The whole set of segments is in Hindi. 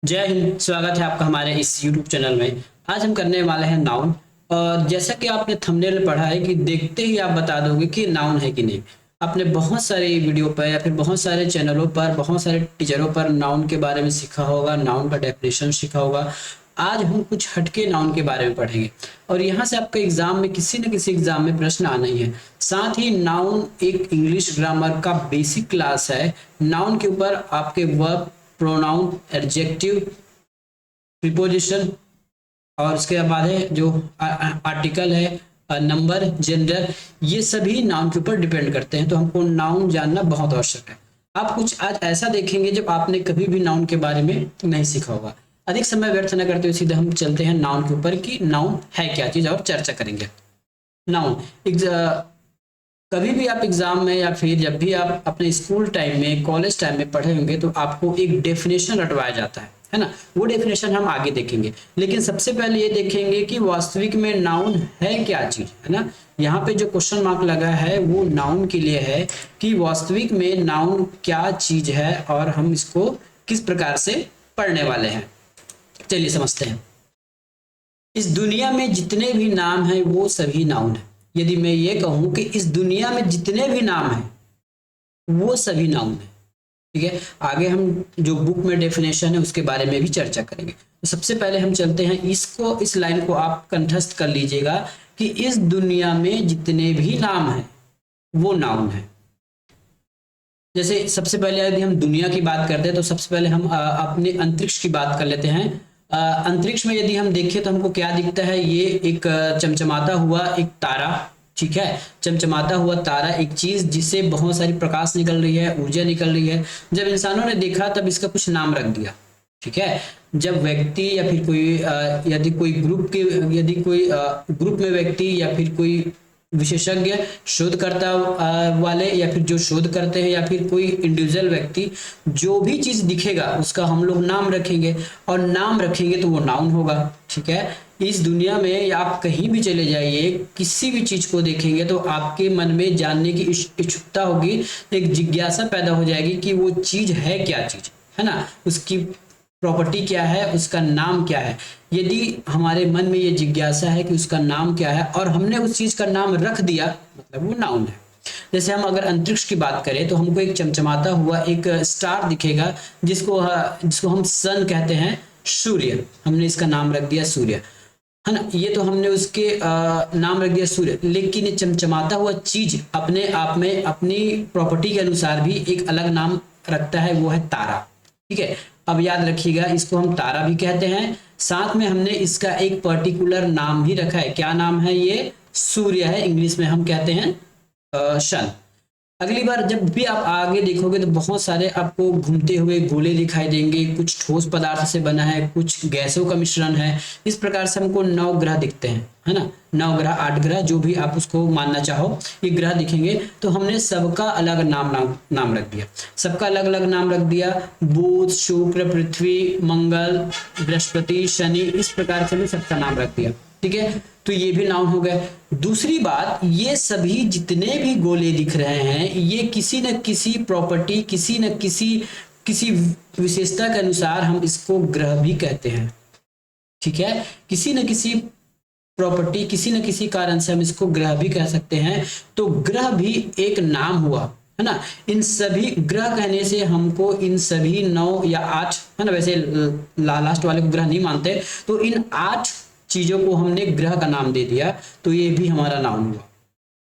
जय हिंद। स्वागत है आपका हमारे इस YouTube चैनल में। आज हम करने वाले हैं नाउन। और जैसा कि आपने थंबनेल में पढ़ा है कि देखते ही आप बता दोगे कि नाउन है कि नहीं। आपने बहुत सारे वीडियो पर या फिर बहुत सारे चैनलों पर बहुत सारे टीचरों पर नाउन के बारे में सीखा होगा, नाउन का डेफिनेशन सीखा होगा। आज हम कुछ हटके नाउन के बारे में पढ़ेंगे और यहाँ से आपके एग्जाम में किसी न किसी एग्जाम में प्रश्न आना ही है। साथ ही नाउन एक इंग्लिश ग्रामर का बेसिक क्लास है। नाउन के ऊपर आपके वर्ब, प्रोनाउन, एडजेक्टिव, प्रीपोजिशन और उसके बाद है जो आर्टिकल है, नंबर, जेंडर, ये सभी नाउन के ऊपर डिपेंड करते हैं। तो हमको नाउन जानना बहुत आवश्यक है। आप कुछ आज ऐसा देखेंगे जब आपने कभी भी नाउन के बारे में नहीं सीखा होगा। अधिक समय व्यर्थ न करते हुए सीधे हम चलते हैं नाउन के ऊपर कि नाउन है क्या चीज और चर्चा करेंगे। नाउन कभी भी आप एग्जाम में या फिर जब भी आप अपने स्कूल टाइम में, कॉलेज टाइम में पढ़े होंगे तो आपको एक डेफिनेशन रटवाया जाता है ना। वो डेफिनेशन हम आगे देखेंगे, लेकिन सबसे पहले ये देखेंगे कि वास्तविक में नाउन है क्या चीज, है ना। यहाँ पे जो क्वेश्चन मार्क लगा है वो नाउन के लिए है कि वास्तविक में नाउन क्या चीज है और हम इसको किस प्रकार से पढ़ने वाले हैं। चलिए समझते हैं। इस दुनिया में जितने भी नाम हैं वो सभी नाउन है। यदि मैं ये कहूं कि इस दुनिया में जितने भी नाम हैं वो सभी नाउन है, ठीक है। आगे हम जो बुक में डेफिनेशन है उसके बारे में भी चर्चा करेंगे। तो सबसे पहले हम चलते हैं इस लाइन को आप कंठस्थ कर लीजिएगा कि इस दुनिया में जितने भी नाम हैं वो नाउन है। जैसे सबसे पहले यदि हम दुनिया की बात करते हैं तो सबसे पहले हम अपने अंतरिक्ष की बात कर लेते हैं। अंतरिक्ष में यदि हम देखें तो हमको क्या दिखता है, ये एक चमचमाता हुआ एक तारा, ठीक है। चमचमाता हुआ तारा एक चीज जिससे बहुत सारी प्रकाश निकल रही है, ऊर्जा निकल रही है। जब इंसानों ने देखा तब इसका कुछ नाम रख दिया, ठीक है। जब व्यक्ति या फिर कोई यदि कोई ग्रुप में व्यक्ति या फिर कोई विशेषज्ञ, शोधकर्ता वाले या फिर जो शोध करते हैं या फिर कोई इंडिविजुअल व्यक्ति, जो भी चीज दिखेगा उसका हम लोग नाम रखेंगे और नाम रखेंगे तो वो नाउन होगा, ठीक है। इस दुनिया में आप कहीं भी चले जाइए, किसी भी चीज को देखेंगे तो आपके मन में जानने की इच्छुकता होगी, एक जिज्ञासा पैदा हो जाएगी कि वो चीज है क्या चीज, है ना। उसकी प्रॉपर्टी क्या है, उसका नाम क्या है। यदि हमारे मन में ये जिज्ञासा है कि उसका नाम क्या है और हमने उस चीज का नाम रख दिया मतलब वो नाउन है। जैसे हम अगर अंतरिक्ष की बात करें तो हमको एक चमचमाता हुआ एक स्टार दिखेगा जिसको जिसको हम सन कहते हैं, सूर्य। हमने इसका नाम रख दिया सूर्य, है ना। ये तो हमने उसके नाम रख दिया सूर्य, लेकिन ये चमचमाता हुआ चीज अपने आप में अपनी प्रॉपर्टी के अनुसार भी एक अलग नाम रखता है, वो है तारा, ठीक है। अब याद रखिएगा इसको हम तारा भी कहते हैं, साथ में हमने इसका एक पर्टिकुलर नाम भी रखा है। क्या नाम है, ये सूर्य है, इंग्लिश में हम कहते हैं सन। अगली बार जब भी आप आगे देखोगे तो बहुत सारे आपको घूमते हुए गोले दिखाई देंगे, कुछ ठोस पदार्थ से बना है, कुछ गैसों का मिश्रण है। इस प्रकार से हमको 9 ग्रह दिखते हैं, है ना। 9 ग्रह, 8 ग्रह, जो भी आप उसको मानना चाहो, ये ग्रह दिखेंगे। तो हमने सबका अलग नाम रख दिया, सबका अलग अलग नाम रख दिया। बुध, शुक्र, पृथ्वी, मंगल, बृहस्पति, शनि, इस प्रकार से हमने सबका नाम रख दिया, ठीक है। तो ये भी नाउन हो गए। दूसरी बात, ये सभी जितने भी गोले दिख रहे हैं ये किसी न किसी प्रॉपर्टी, किसी न किसी विशेषता के अनुसार हम इसको ग्रह भी कहते हैं, ठीक है। किसी न किसी प्रॉपर्टी, किसी न किसी कारण से हम इसको ग्रह भी कह सकते हैं। तो ग्रह भी एक नाम हुआ, है ना। इन सभी ग्रह कहने से हमको इन सभी 9 या 8, है ना, वैसे लास्ट वाले को ग्रह नहीं मानते, तो इन 8 चीजों को हमने ग्रह का नाम दे दिया, तो ये भी हमारा नाउन हुआ,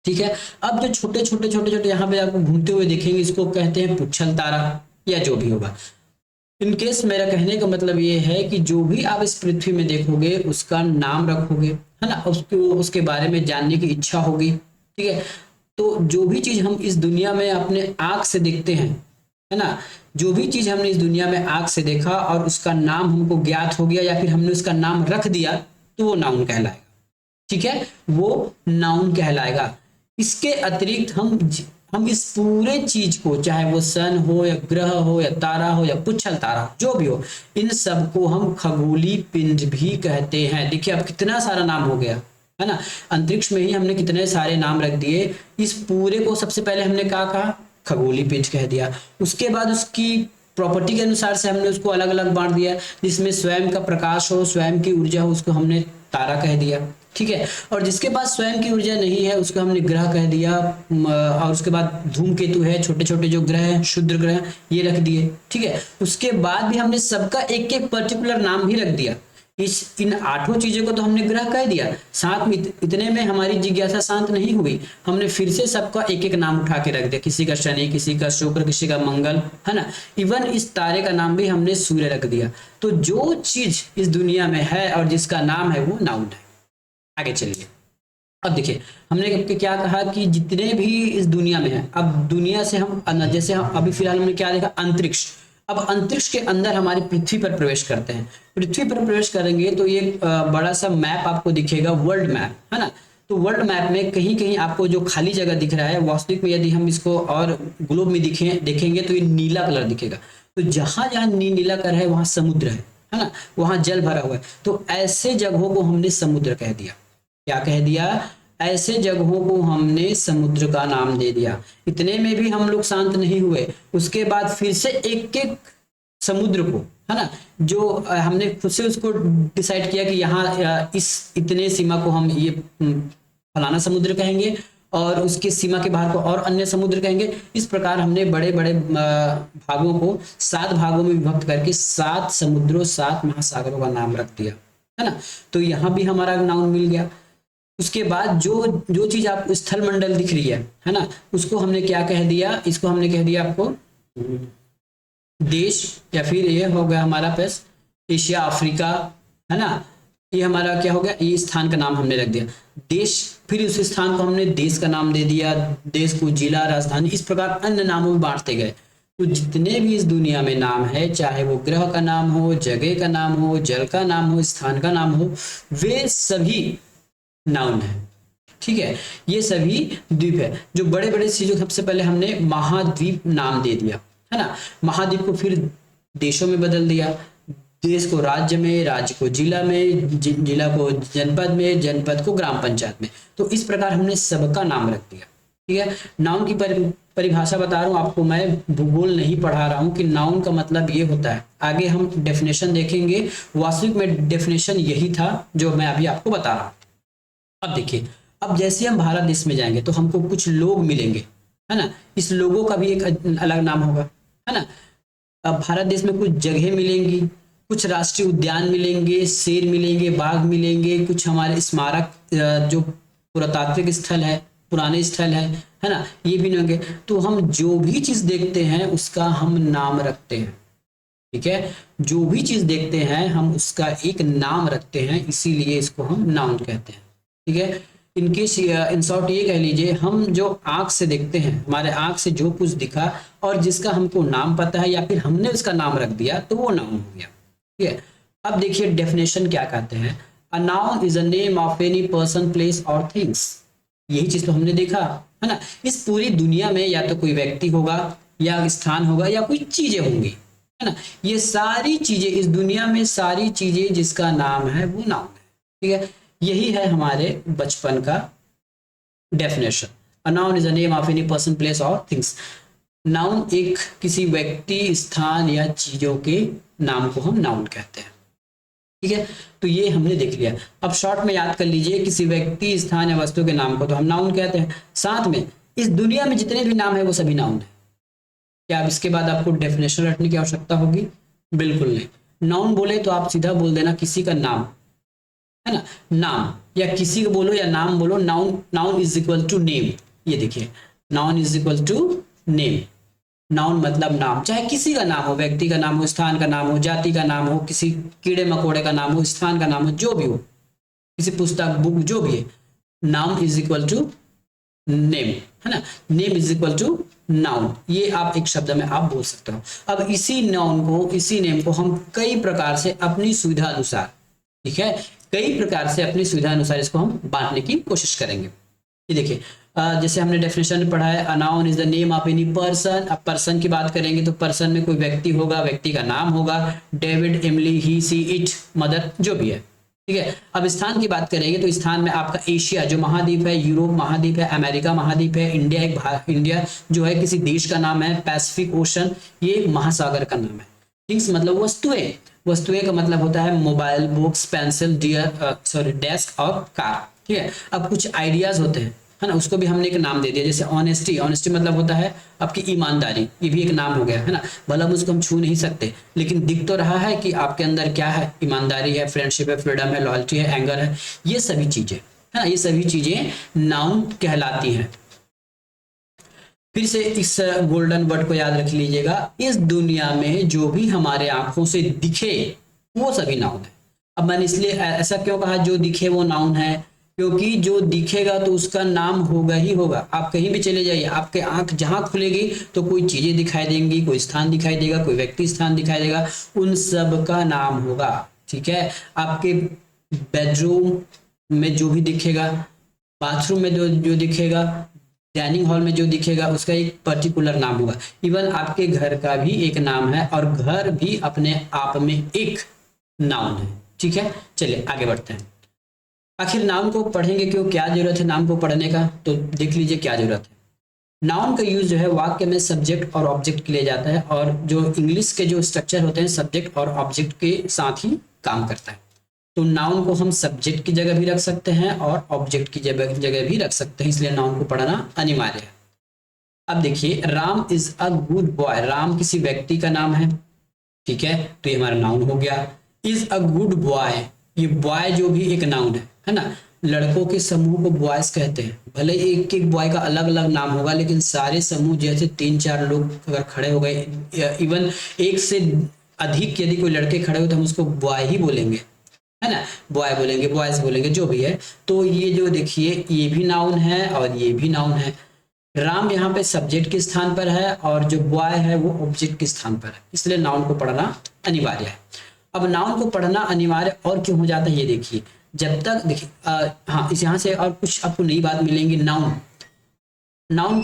ठीक है। अब जो छोटे छोटे छोटे छोटे यहाँ पे आपको घूमते हुए देखेंगे इसको कहते हैं पुच्छल तारा या जो भी होगा। इनकेस मेरा कहने का मतलब ये है कि जो भी आप इस पृथ्वी में देखोगे उसका नाम रखोगे, है ना, उसके बारे में जानने की इच्छा होगी, ठीक है। तो जो भी चीज हम इस दुनिया में अपने आंख से देखते हैं, है ना, जो भी चीज हमने इस दुनिया में आंख से देखा और उसका नाम हमको ज्ञात हो गया या फिर हमने उसका नाम रख दिया तो वो नाउन कहलाएगा, ठीक है, वो नाउन कहलाएगा। इसके अतिरिक्त हम इस पूरे चीज को, चाहे वो सन हो या ग्रह हो या तारा हो या पुच्छल तारा हो, जो भी हो, इन सबको हम खगोलीय पिंड भी कहते हैं। देखिए अब कितना सारा नाम हो गया, है ना। अंतरिक्ष में ही हमने कितने सारे नाम रख दिए। इस पूरे को सबसे पहले हमने क्या कहा, खगोलीय पिंड कह दिया। उसके बाद उसकी प्रॉपर्टी के अनुसार से हमने उसको अलग अलग बांट दिया। जिसमें स्वयं का प्रकाश हो, स्वयं की ऊर्जा हो, उसको हमने तारा कह दिया, ठीक है। और जिसके पास स्वयं की ऊर्जा नहीं है उसको हमने ग्रह कह दिया। और उसके बाद धूमकेतु है, छोटे छोटे जो ग्रह हैं, क्षुद्र ग्रह, ये रख दिए, ठीक है। उसके बाद भी हमने सबका एक एक पर्टिकुलर नाम भी रख दिया। इन 8 चीजों को तो हमने ग्रह कह दिया, साथ में इतने में हमारी जिज्ञासा शांत नहीं हुई, हमने फिर से सबका एक एक नाम उठा के रख दिया। किसी का शनि, किसी का शुक्र, किसी का मंगल, है ना। इवन इस तारे का नाम भी हमने सूर्य रख दिया। तो जो चीज इस दुनिया में है और जिसका नाम है वो नाउन है। आगे चलिए, अब देखिए हमने क्या कहा कि जितने भी इस दुनिया में है, अब दुनिया से हम जैसे हम अभी फिलहाल हमने क्या देखा, अंतरिक्ष। अब अंतरिक्ष के अंदर हमारी पृथ्वी पर प्रवेश करते हैं। पृथ्वी पर प्रवेश करेंगे तो ये बड़ा सा मैप आपको दिखेगा, वर्ल्ड मैप, है ना। तो वर्ल्ड मैप में कहीं कहीं आपको जो खाली जगह दिख रहा है, वास्तविक में यदि हम इसको और ग्लोब में देखेंगे तो ये नीला कलर दिखेगा। तो जहां जहां नीला कलर है वहां समुद्र है ना, वहां जल भरा हुआ है। तो ऐसे जगहों को हमने समुद्र कह दिया। क्या कह दिया? ऐसे जगहों को हमने समुद्र का नाम दे दिया। इतने में भी हम लोग शांत नहीं हुए, उसके बाद फिर से एक एक समुद्र को, है ना, जो हमने खुद से उसको डिसाइड किया कि यहाँ इस इतने सीमा को हम ये फलाना समुद्र कहेंगे और उसके सीमा के बाहर को और अन्य समुद्र कहेंगे। इस प्रकार हमने बड़े बड़े भागों को 7 भागों में विभक्त करके 7 समुद्रों 7 महासागरों का नाम रख दिया, है ना। तो यहाँ भी हमारा नाउन मिल गया। उसके बाद जो चीज आप स्थल मंडल दिख रही है ना, उसको हमने क्या कह दिया? इसको हमने कह दिया आपको देश, या फिर ये हो गया हमारा पेस एशिया, अफ्रीका, है ना। ये हमारा क्या हो गया? ये स्थान का नाम हमने रख दिया देश। फिर उस स्थान को हमने देश का नाम दे दिया, देश को जिला, राजधानी, इस प्रकार अन्य नामों में बांटते गए। तो जितने भी इस दुनिया में नाम है, चाहे वो ग्रह का नाम हो, जगह का नाम हो, जल का नाम हो, स्थान का नाम हो, वे सभी नाउन है, ठीक है। ये सभी द्वीप है। जो बड़े बड़े चीजों, सबसे पहले हमने महाद्वीप नाम दे दिया, है ना। महाद्वीप को फिर देशों में बदल दिया, देश को राज्य में, राज्य को जिला में, जिला को जनपद में, जनपद को ग्राम पंचायत में। तो इस प्रकार हमने सबका नाम रख दिया, ठीक है। नाउन की परिभाषा बता रहा हूं आपको, मैं भूगोल नहीं पढ़ा रहा हूं कि नाउन का मतलब ये होता है। आगे हम डेफिनेशन देखेंगे, वास्तविक में डेफिनेशन यही था जो मैं अभी आपको बता रहा हूं। अब देखिए, अब जैसे हम भारत देश में जाएंगे तो हमको कुछ लोग मिलेंगे, है ना। इस लोगों का भी एक अलग नाम होगा, है ना। अब भारत देश में कुछ जगह मिलेंगी, कुछ राष्ट्रीय उद्यान मिलेंगे, शेर मिलेंगे, बाघ मिलेंगे, कुछ हमारे स्मारक जो पुरातात्विक स्थल है, पुराने स्थल है ना, ये भी होंगे। तो हम जो भी चीज देखते हैं उसका हम नाम रखते हैं, ठीक है। जो भी चीज देखते हैं हम उसका एक नाम रखते हैं, इसीलिए इसको हम नाउन कहते हैं, ठीक है। इनके इन शॉर्ट ये कह लीजिए, हम जो आंख से देखते हैं, हमारे आंख से जो कुछ दिखा और जिसका हमको नाम पता है या फिर हमने उसका नाम रख दिया तो वो नाउन हो गया, ठीक है। अब देखिए डेफिनेशन क्या कहते हैं। A noun is a name of any person, place और थिंग्स। यही चीज तो हमने देखा, है ना। इस पूरी दुनिया में या तो कोई व्यक्ति होगा, या स्थान होगा, या कोई चीजें होंगी, है ना। ये सारी चीजें इस दुनिया में, सारी चीजें जिसका नाम है वो नाउन है, ठीक है। यही है हमारे बचपन का definition. A noun is a name of any person, place और थिंग्स। नाउन एक किसी व्यक्ति, स्थान या चीजों के नाम को हम नाउन कहते हैं, ठीक है। तो ये हमने देख लिया। अब शॉर्ट में याद कर लीजिए, किसी व्यक्ति, स्थान या वस्तु के नाम को तो हम नाउन कहते हैं। साथ में इस दुनिया में जितने भी नाम है वो सभी नाउन है। क्या अब इसके बाद आपको डेफिनेशन रटने की आवश्यकता होगी? बिल्कुल नहीं। नाउन बोले तो आप सीधा बोल देना किसी का नाम, है ना। नाम या किसी को बोलो या नाम बोलो, noun is equal to name. ये देखिए, noun is equal to name. Noun मतलब नाम, चाहे किसी का नाम हो, व्यक्ति का नाम हो, स्थान का नाम हो, जाति का नाम हो, किसी कीड़े मकोड़े का नाम हो, स्थान का नाम हो, जो भी हो, किसी पुस्तक, बुक, जो भी है, noun is equal to name, है ना। Name is equal to noun. ये आप एक शब्द में आप बोल सकते हो। अब इसी नाउन को, इसी नेम को हम कई प्रकार से अपनी सुविधा अनुसार, ठीक है, कई प्रकार से अपनी सुविधा अनुसार इसको हम बांटने की कोशिश करेंगे। ये देखिए, जैसे हमने डेफिनेशन में पढ़ा है, a noun is the name of any person. अब पर्सन की बात करेंगे तो पर्सन में कोई व्यक्ति होगा, व्यक्ति का नाम होगा, David, Emily, he, she, it, mother, जो भी है, ठीक है। अब स्थान की बात करेंगे तो स्थान में आपका एशिया जो महाद्वीप है, यूरोप महाद्वीप है, अमेरिका महाद्वीप है, इंडिया जो है किसी देश का नाम है, पैसिफिक ओशन ये महासागर का नाम है। थिंग्स मतलब वस्तुएं, वस्तुएं का मतलब होता है मोबाइल, बुक्स, पेंसिल, डेस्क और कार। ठीक है। अब कुछ आइडियाज होते हैं, है ना, उसको भी हमने एक नाम दे दिया। जैसे ऑनेस्टी, ऑनेस्टी मतलब होता है आपकी ईमानदारी, ये भी एक नाम हो गया, है ना। भला उसको हम छू नहीं सकते लेकिन दिख तो रहा है कि आपके अंदर क्या है, ईमानदारी है, फ्रेंडशिप है, फ्रीडम है, लॉयल्टी है, एंगर है, ये सभी चीजें, है ना, ये सभी चीजें नाउन कहलाती हैं। फिर से इस गोल्डन वर्ड को याद रख लीजिएगा, इस दुनिया में जो भी हमारे आंखों से दिखे वो सभी नाउन है। अब मैंने इसलिए ऐसा क्यों कहा जो दिखे वो नाउन है, क्योंकि जो दिखेगा तो उसका नाम होगा ही होगा। आप कहीं भी चले जाइए, आपके आंख जहां खुलेगी तो कोई चीजें दिखाई देंगी, कोई स्थान दिखाई देगा, कोई व्यक्ति स्थान दिखाई देगा, उन सब का नाम होगा। ठीक है। आपके बेडरूम में जो भी दिखेगा, बाथरूम में जो दिखेगा, डाइनिंग हॉल में जो दिखेगा उसका एक पर्टिकुलर नाम होगा। इवन आपके घर का भी एक नाम है और घर भी अपने आप में एक नाउन है। ठीक है। चलिए आगे बढ़ते हैं। आखिर नाउन को पढ़ेंगे क्यों, क्या जरूरत है नाउन को पढ़ने का, तो देख लीजिए क्या जरूरत है। नाउन का यूज जो है वाक्य में सब्जेक्ट और ऑब्जेक्ट के लिए जाता है, और जो इंग्लिश के जो स्ट्रक्चर होते हैं सब्जेक्ट और ऑब्जेक्ट के साथ ही काम करता है। तो नाउन को हम सब्जेक्ट की जगह भी रख सकते हैं और ऑब्जेक्ट की जगह भी रख सकते हैं, इसलिए नाउन को पढ़ना अनिवार्य है। अब देखिए, Ram is a good boy, Ram किसी व्यक्ति का नाम है। ठीक है, तो ये हमारा नाउन हो गया। इज अ गुड बॉय, ये बॉय जो भी एक नाउन है ना। लड़कों के समूह को बॉयज कहते हैं, भले एक एक बॉय का अलग अलग नाम होगा लेकिन सारे समूह जैसे 3-4 लोग अगर खड़े हो गए, इवन एक से अधिक यदि कोई लड़के खड़े हो तो हम उसको बॉय ही बोलेंगे, है ना, बॉय बोलेंगे, बॉयज बोलेंगे, जो भी है। तो ये जो देखिए ये भी नाउन है और ये भी नाउन है। राम यहाँ पे सब्जेक्ट के स्थान पर है और जो बॉय है वो ऑब्जेक्ट के स्थान पर है, इसलिए नाउन को पढ़ना अनिवार्य है। अब नाउन को पढ़ना अनिवार्य और क्यों हो जाता है ये देखिए। जब तक देखिए हाँ, इस यहाँ से और कुछ आपको नई बात मिलेंगी। नाउन, नाउन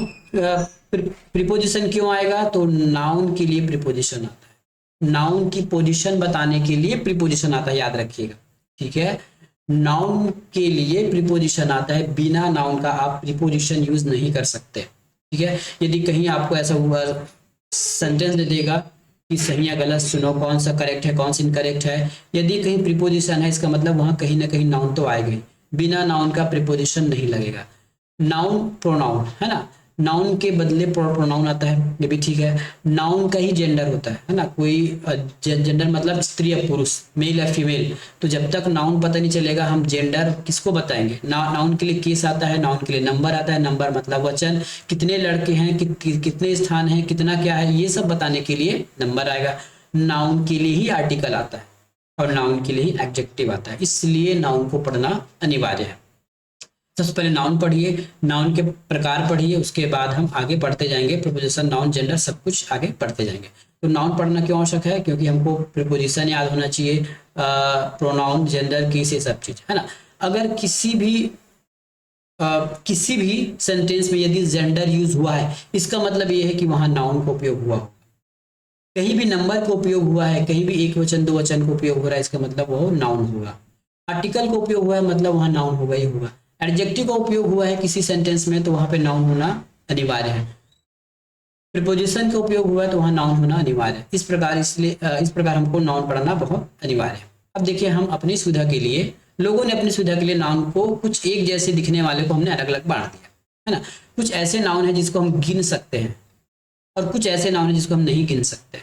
प्रीपोजिशन क्यों आएगा, तो नाउन के लिए प्रीपोजिशन आता है, नाउन की पोजीशन बताने के लिए प्रीपोजिशन आता है, याद रखिएगा। ठीक है, नाउन के लिए प्रीपोजिशन आता है, बिना नाउन का आप प्रीपोजिशन यूज नहीं कर सकते। ठीक है, यदि कहीं आपको ऐसा हुआ सेंटेंस दे देगा कि सही या गलत सुनो, कौन सा करेक्ट है कौन सा इनकरेक्ट है, यदि कहीं प्रीपोजिशन है इसका मतलब वहां कहीं ना कहीं नाउन तो आएगा, बिना नाउन का प्रीपोजिशन नहीं लगेगा। नाउन प्रोनाउन है ना, नाउन के बदले प्रोनाउन आता है, ये भी ठीक है। नाउन का ही जेंडर होता है ना, कोई जेंडर मतलब स्त्री या पुरुष, मेल या फीमेल। तो जब तक नाउन पता नहीं चलेगा हम जेंडर किसको बताएंगे। नाउन के लिए केस आता है, नाउन के लिए नंबर आता है, नंबर मतलब वचन, कितने लड़के हैं, कितने स्थान है, कितना क्या है, ये सब बताने के लिए नंबर आएगा। नाउन के लिए ही आर्टिकल आता है और नाउन के लिए ही एडजेक्टिव आता है, इसलिए नाउन को पढ़ना अनिवार्य है। सबसे पहले नाउन पढ़िए, नाउन के प्रकार पढ़िए, उसके बाद हम आगे पढ़ते जाएंगे, प्रीपोजिशन, नाउन, जेंडर सब कुछ आगे पढ़ते जाएंगे। तो नाउन पढ़ना क्यों आवश्यक है, क्योंकि हमको प्रीपोजिशन याद होना चाहिए, प्रोनाउन, जेंडर, केस, ये सब चीज, है ना। अगर किसी भी सेंटेंस में यदि जेंडर यूज हुआ है इसका मतलब ये है कि वहां नाउन का उपयोग हुआ हो। कहीं भी नंबर का उपयोग हुआ है, कहीं भी एक वचन दो वचन का उपयोग हो रहा है, इसका मतलब वो नाउन होगा। आर्टिकल का उपयोग हुआ है मतलब वहां नाउन होगा ही होगा। एडजेक्टिव का उपयोग हुआ है किसी सेंटेंस में तो वहां पे नाउन होना अनिवार्य है। प्रीपोजिशन का उपयोग हुआ है तो वहां नाउन होना अनिवार्य है। इस प्रकार हमको नाउन पढ़ना बहुत अनिवार्य है। अब देखिए, हम अपनी सुविधा के लिए, लोगों ने अपनी सुविधा के लिए नाउन को कुछ एक जैसे दिखने वाले को हमने अलग अलग बांट दिया, है ना। कुछ ऐसे नाउन है जिसको हम गिन सकते हैं और कुछ ऐसे नाउन है जिसको हम नहीं गिन सकते।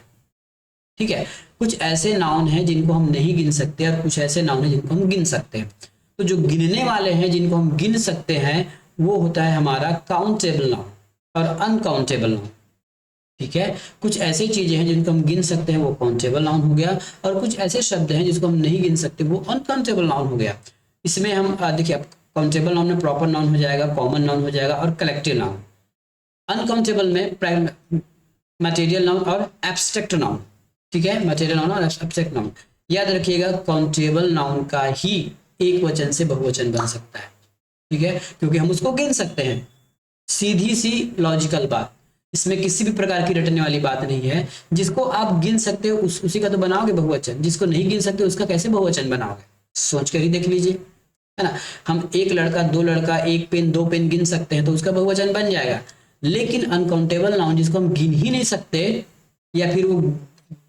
ठीक है, कुछ ऐसे नाउन है जिनको हम नहीं गिन सकते और कुछ ऐसे नाउन है जिनको हम गिन सकते हैं। तो जो गिनने वाले हैं जिनको हम गिन सकते हैं वो होता है हमारा काउंटेबल नाउन और अनकाउंटेबल नाउन। ठीक है, कुछ ऐसी चीजें हैं जिनको हम गिन सकते हैं वो काउंटेबल नाउन हो गया, और कुछ ऐसे शब्द हैं जिसको हम नहीं गिन सकते वो अनकाउंटेबल नाउन हो गया। इसमें हम देखिए, काउंटेबल नाउन में प्रॉपर नाउन हो जाएगा, कॉमन नाउन हो जाएगा और कलेक्टिव नाउन। अनकाउंटेबल में मटेरियल नाउन और एब्स्ट्रैक्ट नाउन। ठीक है, मटेरियल नाउन और एब्स्ट्रैक्ट नाउन। याद रखिएगा, काउंटेबल नाउन का ही एक वचन से बहुवचन बन सकता है। ठीक है, क्योंकि हम उसको गिन सकते हैं। सीधी सी लॉजिकल बात, इसमें किसी भी प्रकार की रटने वाली बात नहीं है। जिसको आप गिन सकते हो उसी का तो बनाओगे बहुवचन, जिसको नहीं गिन सकते उसका कैसे बहुवचन बनाओगे। सोच कर ही देख लीजिए, है ना। हम एक लड़का, दो लड़का, एक पेन, दो पेन गिन सकते हैं तो उसका बहुवचन बन जाएगा। लेकिन अनकाउंटेबल नाउन जिसको हम गिन ही नहीं सकते या फिर वो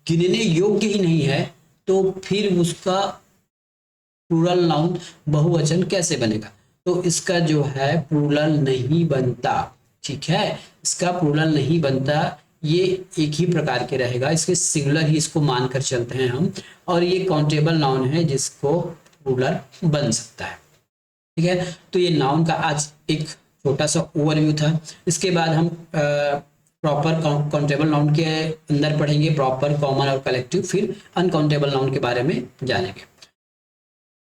गिनने योग्य ही नहीं है, तो फिर उसका प्लूरल नाउन बहुवचन कैसे बनेगा? तो इसका जो है प्लूरल नहीं बनता, ठीक है, इसका प्लूरल नहीं बनता। ये एक ही प्रकार के रहेगा, इसके सिंगुलर ही इसको मानकर चलते हैं हम, और ये काउंटेबल नाउन है जिसको प्लूरल बन सकता है, ठीक है। तो ये नाउन का आज एक छोटा सा ओवरव्यू था। इसके बाद हम प्रॉपर काउंटेबल नाउन के अंदर पढ़ेंगे, प्रॉपर, कॉमन और कलेक्टिव, फिर अनकाउंटेबल नाउन के बारे में जानेंगे।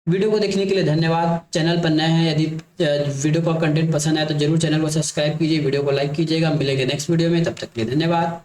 वीडियो को देखने के लिए धन्यवाद। चैनल पर नए हैं, यदि वीडियो का कंटेंट पसंद आए तो जरूर चैनल को सब्सक्राइब कीजिए, वीडियो को लाइक कीजिएगा। मिलेंगे नेक्स्ट वीडियो में, तब तक के लिए धन्यवाद।